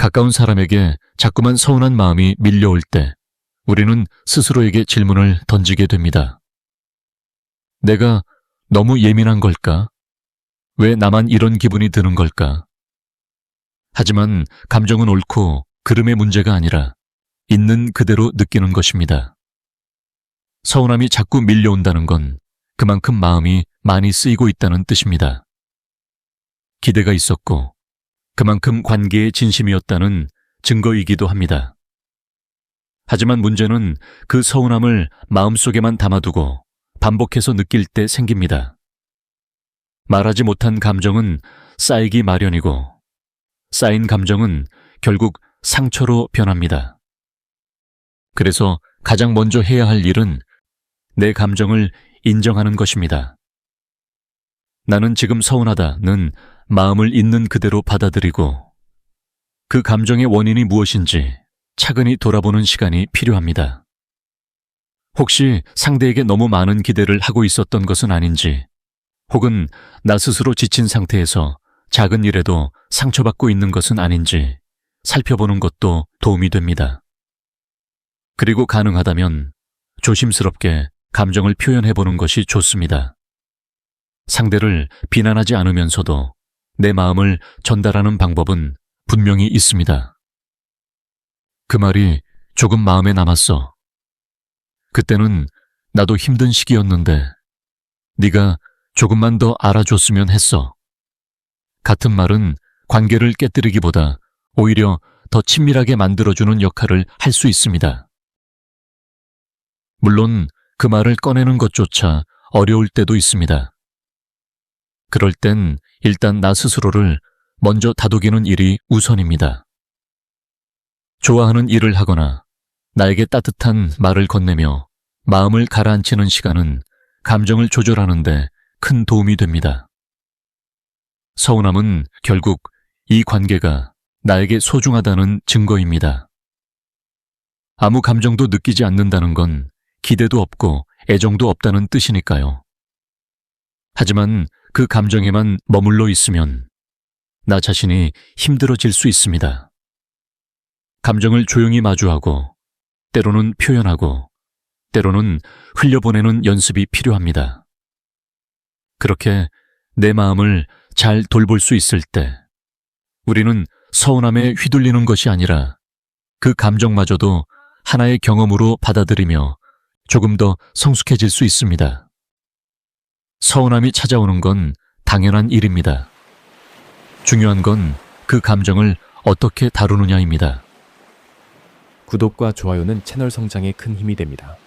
가까운 사람에게 자꾸만 서운한 마음이 밀려올 때 우리는 스스로에게 질문을 던지게 됩니다. 내가 너무 예민한 걸까? 왜 나만 이런 기분이 드는 걸까? 하지만 감정은 옳고 그름의 문제가 아니라 있는 그대로 느끼는 것입니다. 서운함이 자꾸 밀려온다는 건 그만큼 마음이 많이 쓰이고 있다는 뜻입니다. 기대가 있었고 그만큼 관계의 진심이었다는 증거이기도 합니다. 하지만 문제는 그 서운함을 마음속에만 담아두고 반복해서 느낄 때 생깁니다. 말하지 못한 감정은 쌓이기 마련이고 쌓인 감정은 결국 상처로 변합니다. 그래서 가장 먼저 해야 할 일은 내 감정을 인정하는 것입니다. 나는 지금 서운하다는 마음을 있는 그대로 받아들이고 그 감정의 원인이 무엇인지 차근히 돌아보는 시간이 필요합니다. 혹시 상대에게 너무 많은 기대를 하고 있었던 것은 아닌지, 혹은 나 스스로 지친 상태에서 작은 일에도 상처받고 있는 것은 아닌지 살펴보는 것도 도움이 됩니다. 그리고 가능하다면 조심스럽게 감정을 표현해보는 것이 좋습니다. 상대를 비난하지 않으면서도 내 마음을 전달하는 방법은 분명히 있습니다. 그 말이 조금 마음에 남았어. 그때는 나도 힘든 시기였는데 네가 조금만 더 알아줬으면 했어. 같은 말은 관계를 깨뜨리기보다 오히려 더 친밀하게 만들어주는 역할을 할 수 있습니다. 물론 그 말을 꺼내는 것조차 어려울 때도 있습니다. 그럴 땐 일단 나 스스로를 먼저 다독이는 일이 우선입니다. 좋아하는 일을 하거나 나에게 따뜻한 말을 건네며 마음을 가라앉히는 시간은 감정을 조절하는 데 큰 도움이 됩니다. 서운함은 결국 이 관계가 나에게 소중하다는 증거입니다. 아무 감정도 느끼지 않는다는 건 기대도 없고 애정도 없다는 뜻이니까요. 하지만 그 감정에만 머물러 있으면 나 자신이 힘들어질 수 있습니다. 감정을 조용히 마주하고 때로는 표현하고 때로는 흘려보내는 연습이 필요합니다. 그렇게 내 마음을 잘 돌볼 수 있을 때 우리는 서운함에 휘둘리는 것이 아니라 그 감정마저도 하나의 경험으로 받아들이며 조금 더 성숙해질 수 있습니다. 서운함이 찾아오는 건 당연한 일입니다. 중요한 건 그 감정을 어떻게 다루느냐입니다. 구독과 좋아요는 채널 성장에 큰 힘이 됩니다.